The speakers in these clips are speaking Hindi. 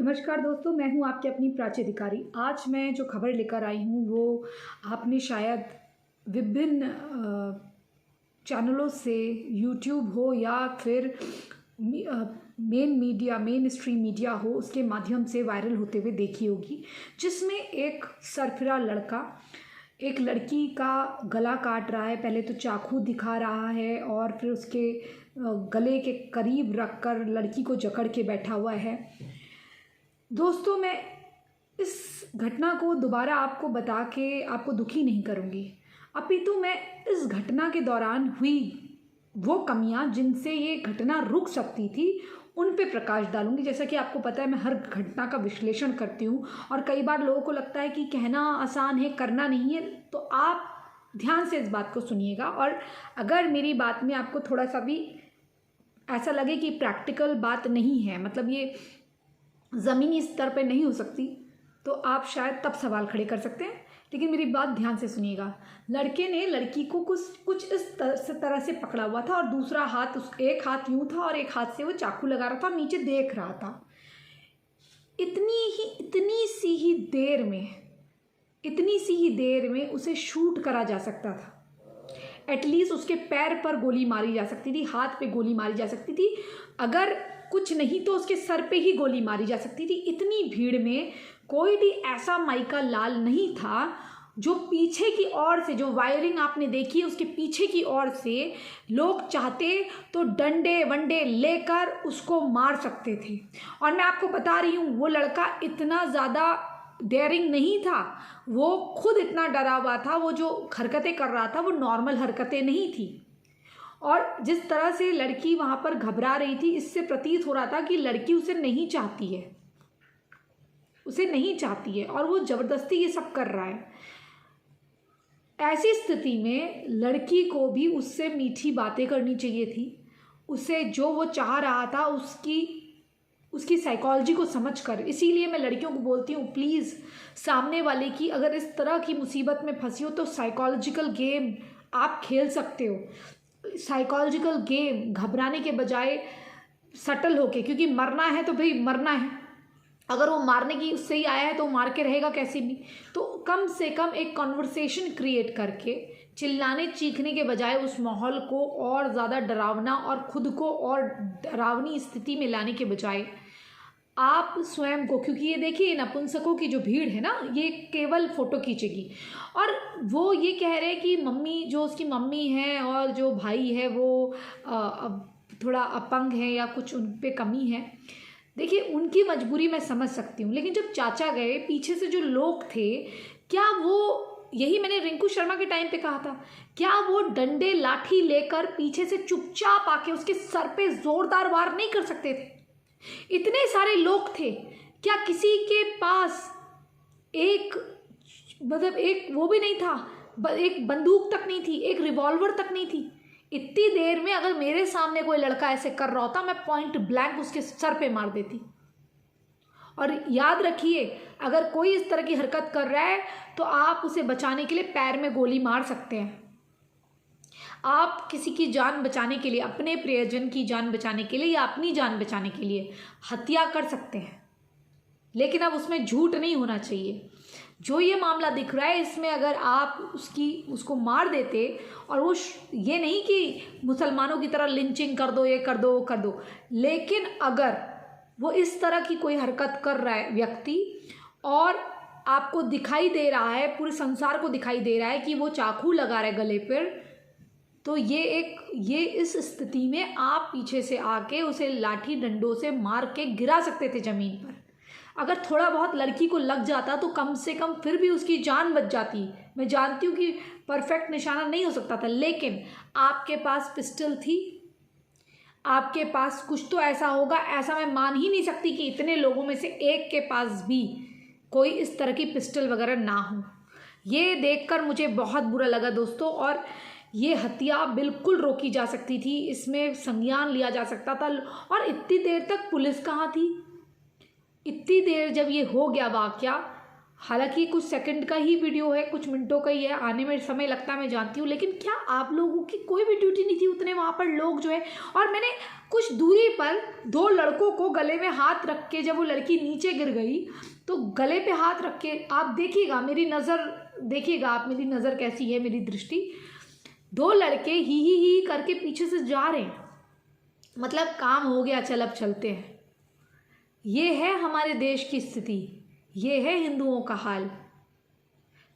नमस्कार दोस्तों, मैं हूं आपकी अपनी प्राची अधिकारी। आज मैं जो खबर लेकर आई हूं वो आपने शायद विभिन्न चैनलों से, यूट्यूब हो या फिर मेन स्ट्रीम मीडिया हो, उसके माध्यम से वायरल होते हुए देखी होगी, जिसमें एक सरफिरा लड़का एक लड़की का गला काट रहा है। पहले तो चाकू दिखा रहा है और फिर उसके गले के करीब रखकर लड़की को जकड़ के बैठा हुआ है। दोस्तों, मैं इस घटना को दोबारा आपको बता के आपको दुखी नहीं करूँगी, अपितु मैं इस घटना के दौरान हुई वो कमियां जिनसे ये घटना रुक सकती थी उन पे प्रकाश डालूंगी। जैसा कि आपको पता है, मैं हर घटना का विश्लेषण करती हूँ और कई बार लोगों को लगता है कि कहना आसान है, करना नहीं है। तो आप ध्यान से इस बात को सुनिएगा, और अगर मेरी बात में आपको थोड़ा सा भी ऐसा लगे कि प्रैक्टिकल बात नहीं है, मतलब ये ज़मीनी स्तर पे नहीं हो सकती, तो आप शायद तब सवाल खड़े कर सकते हैं। लेकिन मेरी बात ध्यान से सुनिएगा। लड़के ने लड़की को कुछ इस तरह से पकड़ा हुआ था और दूसरा हाथ, एक हाथ यूं था और एक हाथ से वो चाकू लगा रहा था, नीचे देख रहा था। इतनी सी ही देर में उसे शूट करा जा सकता था। एटलीस्ट उसके पैर पर गोली मारी जा सकती थी, हाथ पे गोली मारी जा सकती थी, अगर कुछ नहीं तो उसके सर पे ही गोली मारी जा सकती थी। इतनी भीड़ में कोई भी ऐसा माइका लाल नहीं था जो पीछे की ओर से, जो वायरिंग आपने देखी है उसके पीछे की ओर से लोग चाहते तो डंडे वंडे लेकर उसको मार सकते थे। और मैं आपको बता रही हूँ, वो लड़का इतना ज़्यादा डेयरिंग नहीं था, वो खुद इतना डरा हुआ था। वो जो हरकतें कर रहा था वो नॉर्मल हरकतें नहीं थी। और जिस तरह से लड़की वहाँ पर घबरा रही थी, इससे प्रतीत हो रहा था कि लड़की उसे नहीं चाहती है और वो ज़बरदस्ती ये सब कर रहा है। ऐसी स्थिति में लड़की को भी उससे मीठी बातें करनी चाहिए थी। उसे जो वो चाह रहा था उसकी साइकोलॉजी को समझकर। इसीलिए मैं लड़कियों को बोलती हूँ, प्लीज़ सामने वाले की अगर इस तरह की मुसीबत में फंसी हो तो साइकोलॉजिकल गेम आप खेल सकते हो। साइकोलॉजिकल गेम, घबराने के बजाय सटल होके, क्योंकि मरना है तो भाई मरना है। अगर वो मारने की उससे ही आया है तो मार के रहेगा कैसे भी। तो कम से कम एक कॉन्वर्सेशन क्रिएट करके, चिल्लाने चीखने के बजाय उस माहौल को और ज़्यादा डरावना और खुद को और डरावनी स्थिति में लाने के बजाय आप स्वयं को, क्योंकि ये देखिए नपुंसकों की जो भीड़ है ना, ये केवल फ़ोटो खींचेगी। और वो ये कह रहे हैं कि मम्मी, जो उसकी मम्मी है और जो भाई है वो थोड़ा अपंग है या कुछ उन पे कमी है। देखिए, उनकी मजबूरी मैं समझ सकती हूँ, लेकिन जब चाचा गए, पीछे से जो लोग थे, क्या वो, यही मैंने रिंकू शर्मा के टाइम पे कहा था, क्या वो डंडे लाठी लेकर पीछे से चुपचाप आके उसके सर पे जोरदार वार नहीं कर सकते थे? इतने सारे लोग थे, क्या किसी के पास एक वो भी नहीं था, एक बंदूक तक नहीं थी, एक रिवॉल्वर तक नहीं थी? इतनी देर में अगर मेरे सामने कोई लड़का ऐसे कर रहा होता, मैं पॉइंट ब्लैंक उसके सर पे मार देती। और याद रखिए, अगर कोई इस तरह की हरकत कर रहा है तो आप उसे बचाने के लिए पैर में गोली मार सकते हैं। आप किसी की जान बचाने के लिए, अपने प्रियजन की जान बचाने के लिए या अपनी जान बचाने के लिए हत्या कर सकते हैं, लेकिन अब उसमें झूठ नहीं होना चाहिए। जो ये मामला दिख रहा है, इसमें अगर आप उसको मार देते, और वो ये नहीं कि मुसलमानों की तरह लिंचिंग कर दो, ये कर दो, वो कर दो, लेकिन अगर वो इस तरह की कोई हरकत कर रहा है व्यक्ति और आपको दिखाई दे रहा है, पूरे संसार को दिखाई दे रहा है कि वो चाकू लगा रहा है गले पर, तो ये इस स्थिति में आप पीछे से आके उसे लाठी डंडों से मार के गिरा सकते थे ज़मीन पर। अगर थोड़ा बहुत लड़की को लग जाता तो कम से कम फिर भी उसकी जान बच जाती। मैं जानती हूँ कि परफेक्ट निशाना नहीं हो सकता था, लेकिन आपके पास पिस्टल थी, आपके पास कुछ तो ऐसा होगा। ऐसा मैं मान ही नहीं सकती कि इतने लोगों में से एक के पास भी कोई इस तरह की पिस्टल वगैरह ना हो। ये देखकर मुझे बहुत बुरा लगा दोस्तों, और ये हत्या बिल्कुल रोकी जा सकती थी, इसमें संज्ञान लिया जा सकता था। और इतनी देर तक पुलिस कहाँ थी? इतनी देर जब ये हो गया वाकया, हालांकि कुछ सेकंड का ही वीडियो है, कुछ मिनटों का ही है, आने में समय लगता है, मैं जानती हूँ, लेकिन क्या आप लोगों की कोई भी ड्यूटी नहीं थी? उतने वहाँ पर लोग जो है, और मैंने कुछ दूरी पर दो लड़कों को गले में हाथ रख के, जब वो लड़की नीचे गिर गई तो गले पे हाथ रख के, आप देखिएगा, मेरी नज़र देखिएगा आप, मेरी नज़र कैसी है, मेरी दृष्टि, दो लड़के ही करके पीछे से जा रहे हैं, मतलब काम हो गया, चल अब चलते हैं। ये है हमारे देश की स्थिति, ये है हिंदुओं का हाल।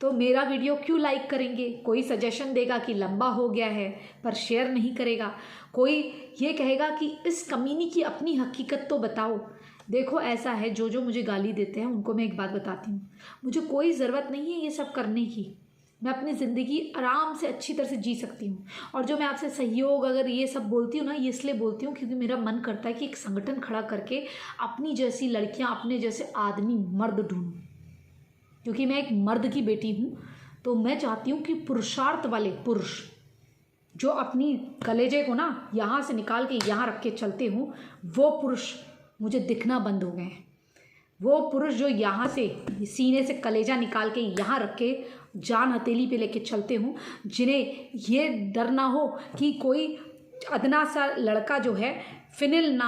तो मेरा वीडियो क्यों लाइक करेंगे? कोई सजेशन देगा कि लंबा हो गया है, पर शेयर नहीं करेगा। कोई ये कहेगा कि इस कमीनी की अपनी हकीकत तो बताओ। देखो ऐसा है, जो मुझे गाली देते हैं उनको मैं एक बात बताती हूँ, मुझे कोई ज़रूरत नहीं है ये सब करने की। मैं अपनी ज़िंदगी आराम से अच्छी तरह से जी सकती हूँ। और जो मैं आपसे सहयोग अगर ये सब बोलती हूँ ना, ये इसलिए बोलती हूँ क्योंकि मेरा मन करता है कि एक संगठन खड़ा करके अपनी जैसी लड़कियाँ, अपने जैसे आदमी, मर्द ढूंढूँ। क्योंकि मैं एक मर्द की बेटी हूँ, तो मैं चाहती हूँ कि पुरुषार्थ वाले पुरुष जो अपनी कलेजे को ना यहाँ से निकाल के यहाँ रख के चलते हों, वो पुरुष मुझे दिखना बंद हो गए हैं। वो पुरुष जो यहाँ से सीने से कलेजा निकाल के यहाँ रख के जान हथेली पे लेके चलते हों, जिन्हें ये डर ना हो कि कोई अदना सा लड़का जो है फिनिल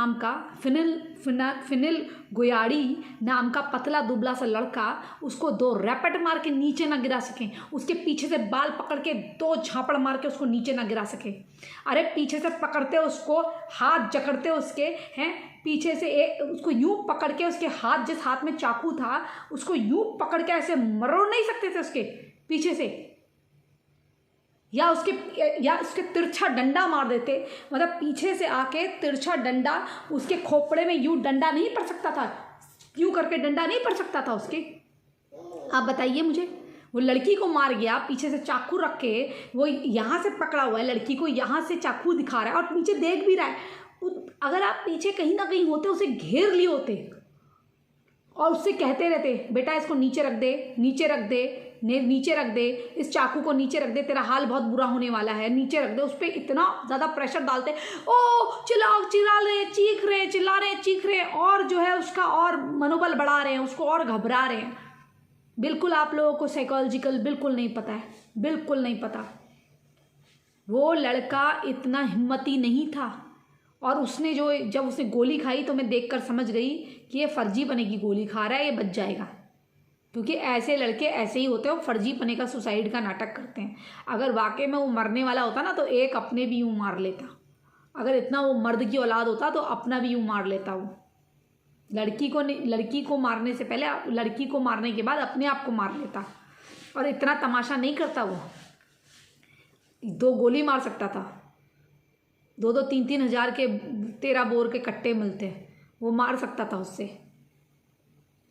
गुयाड़ी नाम का पतला दुबला सा लड़का, उसको दो रैपट मार के नीचे ना गिरा सकें, उसके पीछे से बाल पकड़ के दो झापड़ मार के उसको नीचे ना गिरा सके। अरे पीछे से पकड़ते उसको, हाथ जकड़ते उसके हैं, पीछे से उसको यूं पकड़ के, उसके हाथ, जिस हाथ में चाकू था उसको यूं पकड़ के ऐसे मरोड़ नहीं सकते थे उसके पीछे से, या उसके तिरछा डंडा मार देते। मतलब पीछे से आके तिरछा डंडा, उसके खोपड़े में यूं डंडा नहीं पड़ सकता था, यूं करके डंडा नहीं पड़ सकता था उसके। आप बताइए मुझे, वो लड़की को मार गया, पीछे से चाकू रख के, वो यहाँ से पकड़ा हुआ है, लड़की को यहाँ से चाकू दिखा रहा है और नीचे देख भी रहा है। अगर आप पीछे कहीं ना कहीं होते, उसे घेर लिए होते और उससे कहते रहते, बेटा इसको नीचे रख दे, नीचे रख दे, नीचे रख दे, इस चाकू को नीचे रख दे, तेरा हाल बहुत बुरा होने वाला है, नीचे रख दे। उस पर इतना ज़्यादा प्रेशर डालते, ओ चिल्ला रहे, चीख रहे, चिल्ला रहे, चीख रहे, और जो है उसका और मनोबल बढ़ा रहे हैं, उसको और घबरा रहे हैं। बिल्कुल आप लोगों को साइकोलॉजिकल बिल्कुल नहीं पता है, बिल्कुल नहीं पता। वो लड़का इतना हिम्मती नहीं था, और उसने जब उसने गोली खाई तो मैं देखकर समझ गई कि ये फर्जी पने की गोली खा रहा है, ये बच जाएगा। क्योंकि ऐसे लड़के ऐसे ही होते हैं, वो फर्जी पने का, सुसाइड का नाटक करते हैं। अगर वाकई में वो मरने वाला होता ना, तो एक अपने भी यूँ मार लेता। अगर इतना वो मर्द की औलाद होता तो अपना भी यूँ मार लेता। वो लड़की को मारने से पहले, लड़की को मारने के बाद अपने आप को मार लेता। और इतना तमाशा नहीं करता वो, 2 गोली मार सकता था। 2-2, 3-3 हज़ार के 13 बोर के कट्टे मिलते हैं, वो मार सकता था उससे।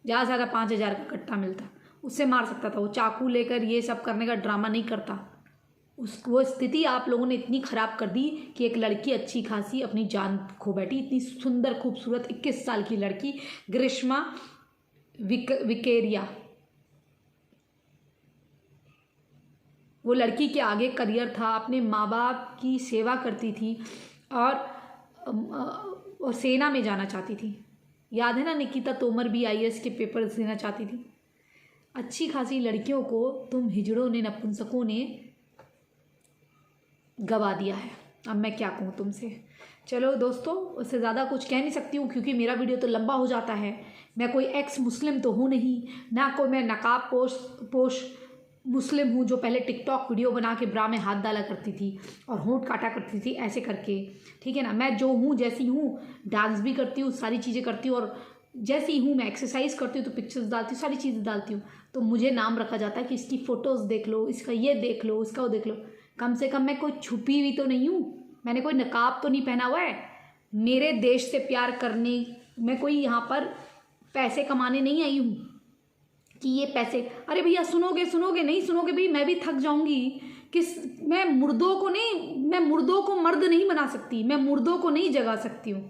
ज़्यादा से ज़्यादा 5 हज़ार का कट्टा मिलता, उससे मार सकता था। वो चाकू लेकर ये सब करने का ड्रामा नहीं करता। वो स्थिति आप लोगों ने इतनी ख़राब कर दी कि एक लड़की अच्छी खासी अपनी जान खो बैठी। इतनी सुंदर खूबसूरत 21 साल की लड़की ग्रीष्मा विकेरिया, वो लड़की के आगे करियर था, अपने माँ बाप की सेवा करती थी और सेना में जाना चाहती थी। याद है ना, निकिता तोमर भी IAS के पेपर देना चाहती थी। अच्छी खासी लड़कियों को तुम हिजड़ों ने, नपुंसकों ने गवा दिया है। अब मैं क्या कहूँ तुमसे। चलो दोस्तों, उससे ज़्यादा कुछ कह नहीं सकती हूँ क्योंकि मेरा वीडियो तो लंबा हो जाता है। मैं कोई एक्स मुस्लिम तो हूँ नहीं, ना कोई मैं नकाब पोश मुस्लिम हूँ जो पहले टिकटॉक वीडियो बना के ब्रा में हाथ डाला करती थी और होंठ काटा करती थी ऐसे करके। ठीक है ना, मैं जो हूँ जैसी हूँ, डांस भी करती हूँ, सारी चीज़ें करती हूँ, और जैसी हूँ मैं एक्सरसाइज करती हूँ तो पिक्चर्स डालती हूँ, सारी चीज़ें डालती हूँ। तो मुझे नाम रखा जाता है कि इसकी फ़ोटोज़ देख लो, इसका ये देख लो, इसका वो देख लो। कम से कम मैं कोई छुपी हुई तो नहीं हूँ, मैंने कोई नकाब तो नहीं पहना हुआ है। मेरे देश से प्यार करने, मैं कोई यहाँ पर पैसे कमाने नहीं आई हूँ कि ये पैसे, अरे भैया सुनोगे नहीं सुनोगे भाई, मैं भी थक जाऊंगी। मैं मुर्दों को मर्द नहीं बना सकती, मैं मुर्दों को नहीं जगा सकती हूँ।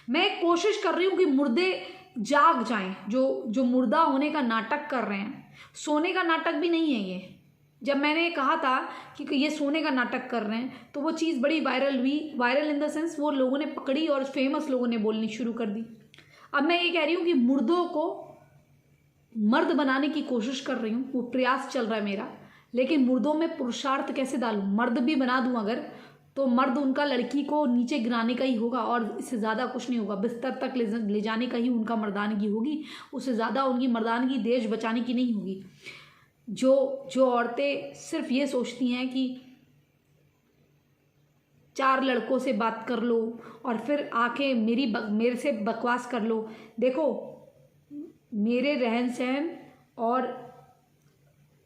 मैं कोशिश कर रही हूँ कि मुर्दे जाग जाएं, जो मुर्दा होने का नाटक कर रहे हैं। सोने का नाटक भी नहीं है ये। जब मैंने कहा था कि ये सोने का नाटक कर रहे हैं तो वो चीज़ बड़ी वायरल हुई, वायरल इन द सेंस वो लोगों ने पकड़ी और फेमस लोगों ने बोलनी शुरू कर दी। अब मैं ये कह रही हूँ कि मुर्दों को मर्द बनाने की कोशिश कर रही हूँ, वो प्रयास चल रहा है मेरा। लेकिन मुर्दों में पुरुषार्थ कैसे डालूँ, मर्द भी बना दूँ अगर, तो मर्द उनका लड़की को नीचे गिराने का ही होगा और इससे ज़्यादा कुछ नहीं होगा। बिस्तर तक ले जाने का ही उनका मर्दानगी होगी, उससे ज़्यादा उनकी मर्दानगी देश बचाने की नहीं होगी। जो औरतें सिर्फ ये सोचती हैं कि 4 लड़कों से बात कर लो और फिर आके मेरे से बकवास कर लो। देखो, मेरे रहन सहन और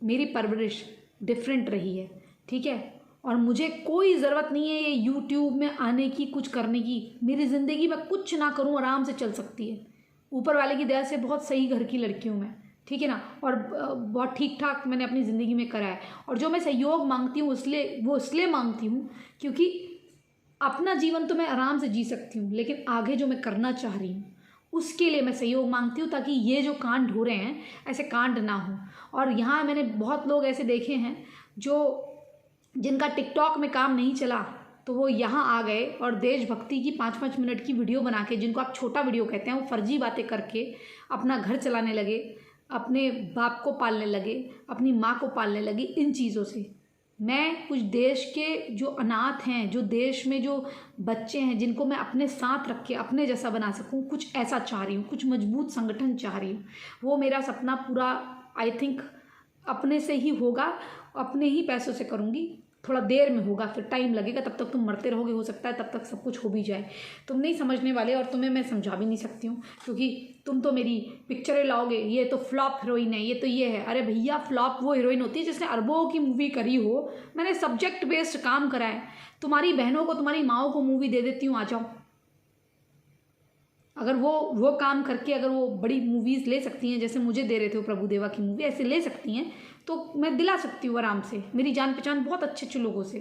मेरी परवरिश डिफरेंट रही है, ठीक है, और मुझे कोई ज़रूरत नहीं है ये यूट्यूब में आने की, कुछ करने की। मेरी ज़िंदगी में कुछ ना करूं आराम से चल सकती है। ऊपर वाले की दया से बहुत सही घर की लड़की हूँ मैं, ठीक है ना, और बहुत ठीक ठाक मैंने अपनी ज़िंदगी में करा है। और जो मैं सहयोग मांगती हूँ इसलिए मांगती हूँ क्योंकि अपना जीवन तो मैं आराम से जी सकती हूँ, लेकिन आगे जो मैं करना चाह रही हूँ उसके लिए मैं सहयोग मांगती हूँ, ताकि ये जो कांड हो रहे हैं ऐसे कांड ना हो। और यहाँ मैंने बहुत लोग ऐसे देखे हैं जिनका टिकटॉक में काम नहीं चला तो वो यहाँ आ गए और देशभक्ति की 5-5 मिनट की वीडियो बना के, जिनको आप छोटा वीडियो कहते हैं, वो फर्जी बातें करके अपना घर चलाने लगे, अपने बाप को पालने लगे, अपनी माँ को पालने लगे। इन चीज़ों से मैं कुछ देश के जो अनाथ हैं, जो देश में जो बच्चे हैं, जिनको मैं अपने साथ रख के अपने जैसा बना सकूं, कुछ ऐसा चाह रही हूँ, कुछ मजबूत संगठन चाह रही हूँ। वो मेरा सपना पूरा आई थिंक अपने से ही होगा, अपने ही पैसों से करूँगी। थोड़ा देर में होगा, फिर टाइम लगेगा, तब तक तुम मरते रहोगे, हो सकता है तब तक सब कुछ हो भी जाए। तुम नहीं समझने वाले और तुम्हें मैं समझा भी नहीं सकती हूँ, क्योंकि तुम तो मेरी पिक्चरें लाओगे, ये तो फ्लॉप हीरोइन है, ये तो ये है। अरे भैया, फ्लॉप वो हीरोइन होती है जिसने अरबों की मूवी करी हो। मैंने सब्जेक्ट बेस्ड काम करा है। तुम्हारी बहनों को, तुम्हारी माओ को मूवी दे देती हूँ, आ जाओ। अगर वो काम करके अगर वो बड़ी मूवीज़ ले सकती हैं, जैसे मुझे दे रहे थे वो प्रभुदेवा की मूवी, ऐसे ले सकती हैं, तो मैं दिला सकती हूँ आराम से। मेरी जान पहचान बहुत अच्छे अच्छे लोगों से।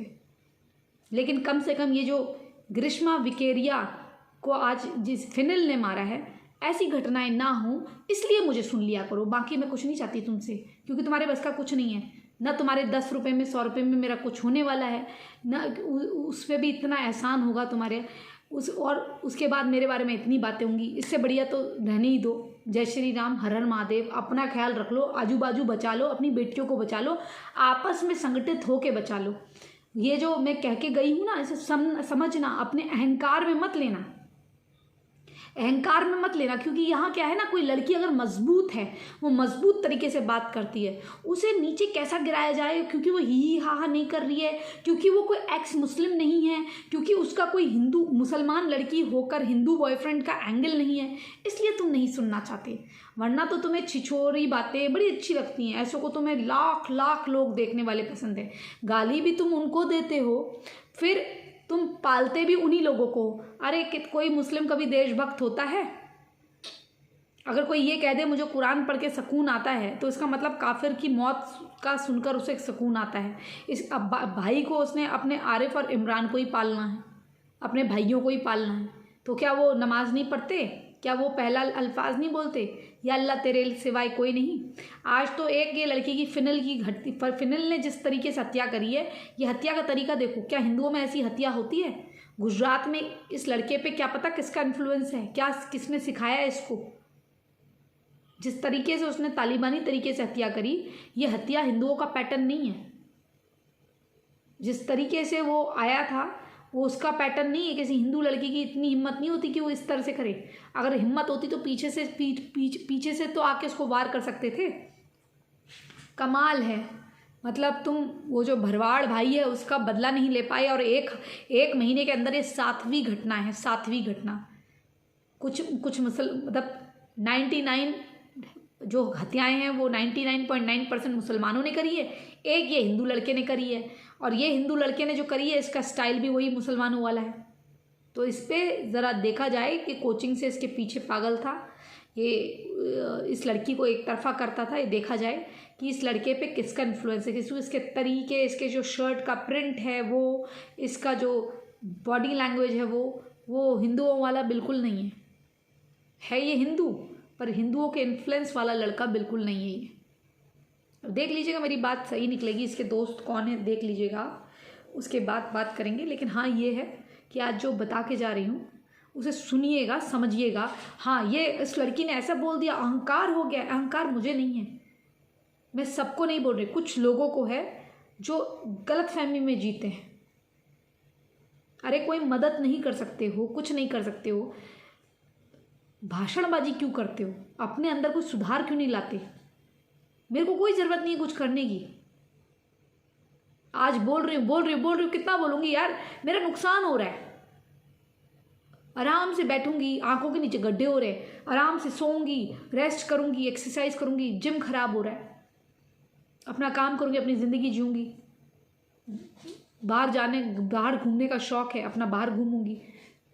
लेकिन कम से कम ये जो ग्रीष्मा विकेरिया को आज जिस फिनिल ने मारा है, ऐसी घटनाएं ना हो, इसलिए मुझे सुन लिया करो। बाकी मैं कुछ नहीं चाहती तुमसे, क्योंकि तुम्हारे बस का कुछ नहीं है। ना तुम्हारे 10 रुपये में 100 रुपये में मेरा कुछ होने वाला है, ना उस पर भी इतना एहसान होगा तुम्हारे और उसके बाद मेरे बारे में इतनी बातें होंगी। इससे बढ़िया तो रहने ही दो। जय श्री राम, हर हर महादेव। अपना ख्याल रख लो, आजू बाजू बचा लो, अपनी बेटियों को बचा लो, आपस में संगठित होके बचा लो। ये जो मैं कह के गई हूँ ना, इसे समझना, अपने अहंकार में मत लेना, अहंकार में मत लेना। क्योंकि यहाँ क्या है ना, कोई लड़की अगर मजबूत है, वो मजबूत तरीके से बात करती है, उसे नीचे कैसा गिराया जाए, क्योंकि वो ही हा नहीं कर रही है, क्योंकि वो कोई एक्स मुस्लिम नहीं है, क्योंकि उसका कोई हिंदू मुसलमान लड़की होकर हिंदू बॉयफ्रेंड का एंगल नहीं है, इसलिए तुम नहीं सुनना चाहते। वरना तो तुम्हें छिछोरी बातें बड़ी अच्छी लगती हैं, ऐसों को तुम्हें लाख लाख लोग देखने वाले पसंद है। गाली भी तुम उनको देते हो, फिर तुम पालते भी उन्हीं लोगों को। अरे कोई मुस्लिम कभी देशभक्त होता है? अगर कोई ये कह दे मुझे कुरान पढ़ के सुकून आता है, तो इसका मतलब काफिर की मौत का सुनकर उसे सुकून आता है। इस अब भाई को उसने अपने आरिफ और इमरान को ही पालना है, अपने भाइयों को ही पालना है, तो क्या वो नमाज नहीं पढ़ते? क्या वो पहला अल्फाज नहीं बोलते, या अल्लाह तेरे सिवाय कोई नहीं? आज तो एक ये लड़की की फिनल ने जिस तरीके से हत्या करी है, ये हत्या का तरीका देखो। क्या हिंदुओं में ऐसी हत्या होती है? गुजरात में इस लड़के पे क्या पता किसका इन्फ्लुएंस है, क्या किसने सिखाया है इसको। जिस तरीके से उसने तालिबानी तरीके से हत्या करी, ये हत्या हिंदुओं का पैटर्न नहीं है। जिस तरीके से वो आया था, वो उसका पैटर्न नहीं है। किसी हिंदू लड़की की इतनी हिम्मत नहीं होती कि वो इस तरह से करे। अगर हिम्मत होती तो पीछे से तो आके उसको वार कर सकते थे। कमाल है, मतलब तुम वो जो भरवाड़ भाई है उसका बदला नहीं ले पाए, और एक महीने के अंदर ये 7वीं घटना है, 7वीं घटना। कुछ मतलब 99 जो हत्याएं हैं वो 99.9% मुसलमानों ने करी है, एक ये हिंदू लड़के ने करी है, और ये हिंदू लड़के ने जो करी है इसका स्टाइल भी वही मुसलमानों वाला है। तो इस पर ज़रा देखा जाए कि कोचिंग से इसके पीछे पागल था, ये इस लड़की को एक तरफा करता था। ये देखा जाए कि इस लड़के पे किसका इन्फ्लुएंस है, इसके तरीके, इसके जो शर्ट का प्रिंट है, वो इसका जो बॉडी लैंग्वेज है, वो हिंदुओं वाला बिल्कुल नहीं है ये हिंदू, पर हिंदुओं के इन्फ्लुएंस वाला लड़का बिल्कुल नहीं है ये। देख लीजिएगा, मेरी बात सही निकलेगी, इसके दोस्त कौन है देख लीजिएगा, उसके बाद बात करेंगे। लेकिन हाँ, ये है कि आज जो बता के जा रही हूँ उसे सुनिएगा, समझिएगा। हाँ, ये इस लड़की ने ऐसा बोल दिया, अहंकार हो गया। अहंकार मुझे नहीं है, मैं सबको नहीं बोल रही, कुछ लोगों को है जो गलत फहमी में जीते हैं। अरे कोई मदद नहीं कर सकते हो, कुछ नहीं कर सकते हो, भाषणबाजी क्यों करते हो? अपने अंदर कुछ सुधार क्यों नहीं लाते? मेरे को कोई ज़रूरत नहीं है कुछ करने की। आज बोल रही हूँ, कितना बोलूँगी यार, मेरा नुकसान हो रहा है। आराम से बैठूंगी, आंखों के नीचे गड्ढे हो रहे, आराम से सोऊंगी, रेस्ट करूंगी, एक्सरसाइज करूंगी, जिम खराब हो रहा है, अपना काम करूंगी, अपनी ज़िंदगी जीऊंगी। बाहर घूमने का शौक है, अपना बाहर घूमूंगी।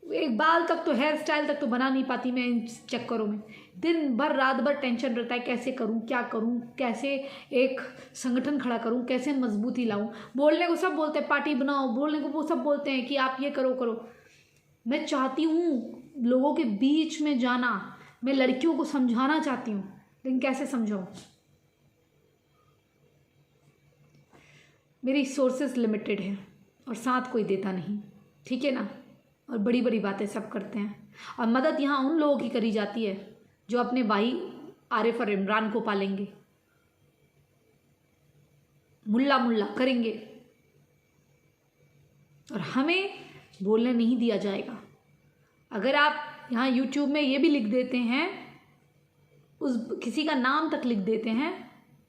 एक बाल तक तो, हेयर स्टाइल तक तो बना नहीं पाती मैं इन चक्करों में। दिन भर रात भर टेंशन रहता है, कैसे करूं, क्या करूं, कैसे एक संगठन खड़ा करूं, कैसे मजबूती लाऊं। बोलने को सब बोलते हैं पार्टी बनाओ, बोलने को वो सब बोलते हैं कि आप ये करो करो। मैं चाहती हूँ लोगों के बीच में जाना, मैं लड़कियों को समझाना चाहती हूँ, लेकिन कैसे समझाऊँ? मेरी सोर्सेस लिमिटेड है और साथ कोई देता नहीं, ठीक है ना। और बड़ी बड़ी बातें सब करते हैं, और मदद यहाँ उन लोगों की करी जाती है जो अपने भाई आरिफ और इमरान को पालेंगे, मुल्ला मुल्ला करेंगे, और हमें बोलने नहीं दिया जाएगा। अगर आप यहाँ YouTube में ये भी लिख देते हैं, उस किसी का नाम तक लिख देते हैं,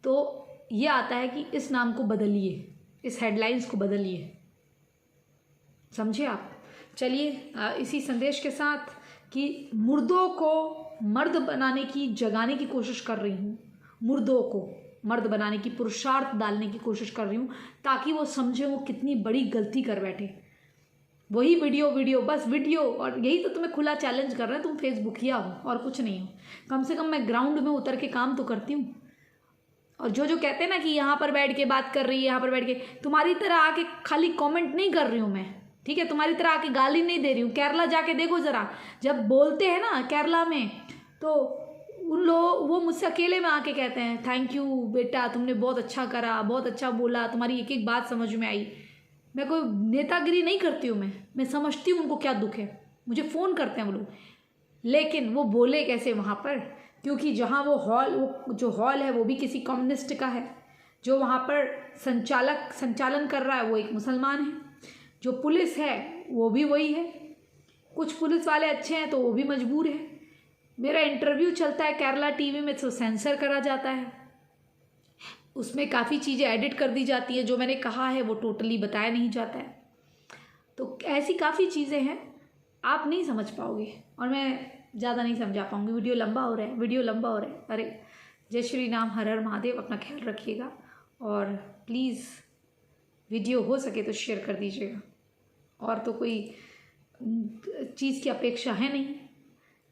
तो ये आता है कि इस नाम को बदलिए, इस हेडलाइंस को बदलिए। समझे आप? चलिए इसी संदेश के साथ कि मुर्दों को मर्द बनाने की, जगाने की कोशिश कर रही हूँ, मुर्दों को मर्द बनाने की पुरुषार्थ डालने की कोशिश कर रही हूँ, ताकि वो समझे वो कितनी बड़ी गलती कर बैठे। वही वीडियो बस वीडियो, और यही तो तुम्हें खुला चैलेंज कर रहे हैं, तुम फेसबुकिया हो और कुछ नहीं हो। कम से कम मैं ग्राउंड में उतर के काम तो करती हूँ। और जो कहते हैं ना कि यहाँ पर बैठ के बात कर रही है, यहाँ पर बैठ के, तुम्हारी तरह आके खाली कमेंट नहीं कर रही हूँ मैं, ठीक है? तुम्हारी तरह आके गाली नहीं दे रही हूँ। केरला जाके देखो ज़रा, जब बोलते हैं ना केरला में, तो उन लोग वो मुझसे अकेले में आके कहते हैं थैंक यू बेटा, तुमने बहुत अच्छा करा, बहुत अच्छा बोला, तुम्हारी एक एक बात समझ में आई। मैं कोई नेतागिरी नहीं करती हूँ, मैं समझती हूँ उनको क्या दुख है, मुझे फ़ोन करते हैं वो लोग। लेकिन वो बोले कैसे वहाँ पर? क्योंकि जहाँ वो जो हॉल है वो भी किसी कम्युनिस्ट का है, जो वहाँ पर संचालन कर रहा है वो एक मुसलमान है, जो पुलिस है वो भी वही है। कुछ पुलिस वाले अच्छे हैं तो वो भी मजबूर है। मेरा इंटरव्यू चलता है केरला टीवी में, तो सेंसर करा जाता है, उसमें काफ़ी चीज़ें एडिट कर दी जाती है, जो मैंने कहा है वो टोटली बताया नहीं जाता है। तो ऐसी काफ़ी चीज़ें हैं, आप नहीं समझ पाओगे, और मैं ज़्यादा नहीं समझा पाऊँगी। वीडियो लंबा हो रहा है। अरे जय श्री राम, हर हर महादेव। अपना ख्याल रखिएगा, और प्लीज़ वीडियो हो सके तो शेयर कर दीजिएगा। और तो कोई चीज़ की अपेक्षा है नहीं,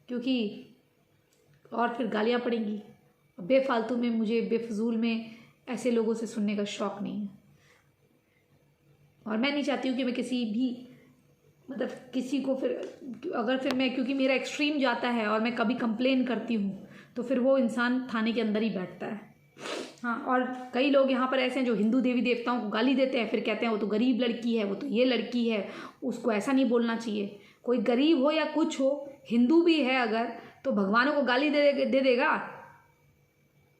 क्योंकि और फिर गालियाँ पड़ेंगी बेफालतू में। मुझे बेफजूल में ऐसे लोगों से सुनने का शौक़ नहीं है, और मैं नहीं चाहती हूँ कि मैं किसी भी किसी को फिर मैं, क्योंकि मेरा एक्सट्रीम जाता है और मैं कभी कंप्लेन करती हूँ तो फिर वो इंसान थाने के अंदर ही बैठता है। हाँ, और कई लोग यहाँ पर ऐसे हैं जो हिंदू देवी देवताओं को गाली देते हैं, फिर कहते हैं वो तो गरीब लड़की है, वो तो ये लड़की है, उसको ऐसा नहीं बोलना चाहिए। कोई गरीब हो या कुछ हो, हिंदू भी है अगर, तो भगवानों को गाली दे देगा?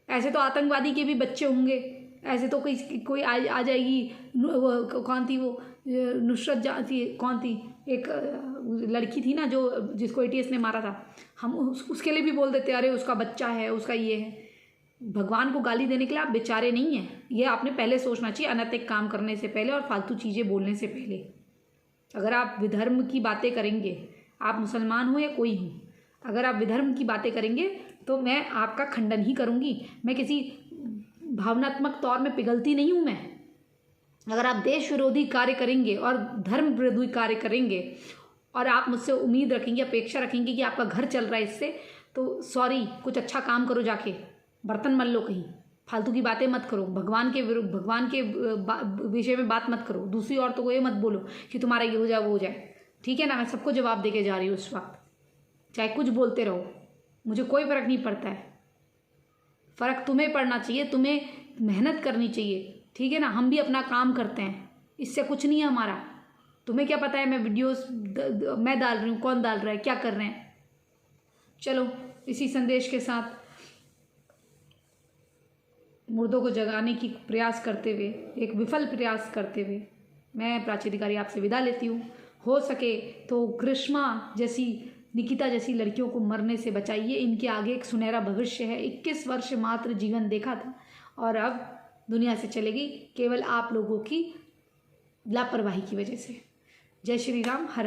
ऐसे तो आतंकवादी के भी बच्चे होंगे, ऐसे तो कोई आ जाएगी। वो कौन थी, वो नुसरत जहाँ थी, कौन थी, एक लड़की थी ना जो जिसको ATS ने मारा था, हम उसके लिए भी बोल देते अरे उसका बच्चा है, उसका ये है। भगवान को गाली देने के लिए आप बेचारे नहीं हैं, ये आपने पहले सोचना चाहिए, अनैतिक काम करने से पहले और फालतू चीज़ें बोलने से पहले। अगर आप विधर्म की बातें करेंगे, आप मुसलमान हो या कोई हो, अगर आप विधर्म की बातें करेंगे तो मैं आपका खंडन ही करूँगी। मैं किसी भावनात्मक तौर में पिघलती नहीं हूँ मैं। अगर आप देश विरोधी कार्य करेंगे और धर्म विरोधी कार्य करेंगे, और आप मुझसे उम्मीद रखेंगे, अपेक्षा रखेंगे कि आपका घर चल रहा है इससे, तो सॉरी, कुछ अच्छा काम करो, जाके बर्तन मल लो, कहीं फालतू की बातें मत करो, भगवान के विषय में बात मत करो, दूसरी औरतों को ये मत बोलो कि तुम्हारा ये हो जाए वो हो जाए, ठीक है ना? मैं सबको जवाब दे के जा रही हूँ इस वक्त, चाहे कुछ बोलते रहो, मुझे कोई फ़र्क नहीं पड़ता है। फ़र्क तुम्हें पड़ना चाहिए, तुम्हें मेहनत करनी चाहिए, ठीक है ना? हम भी अपना काम करते हैं, इससे कुछ नहीं है हमारा। तुम्हें क्या पता है मैं वीडियोस मैं डाल रही हूँ, कौन डाल रहा है, क्या कर रहे हैं? चलो इसी संदेश के साथ मुर्दों को जगाने की प्रयास करते हुए, एक विफल प्रयास करते हुए, मैं प्राची अधिकारी आपसे विदा लेती हूँ। हो सके तो ग्रीष्मा जैसी, निकिता जैसी लड़कियों को मरने से बचाइए। इनके आगे एक सुनहरा भविष्य है। 21 वर्ष मात्र जीवन देखा था और अब दुनिया से चलेगी केवल आप लोगों की लापरवाही की वजह से। जय श्री राम। हर हर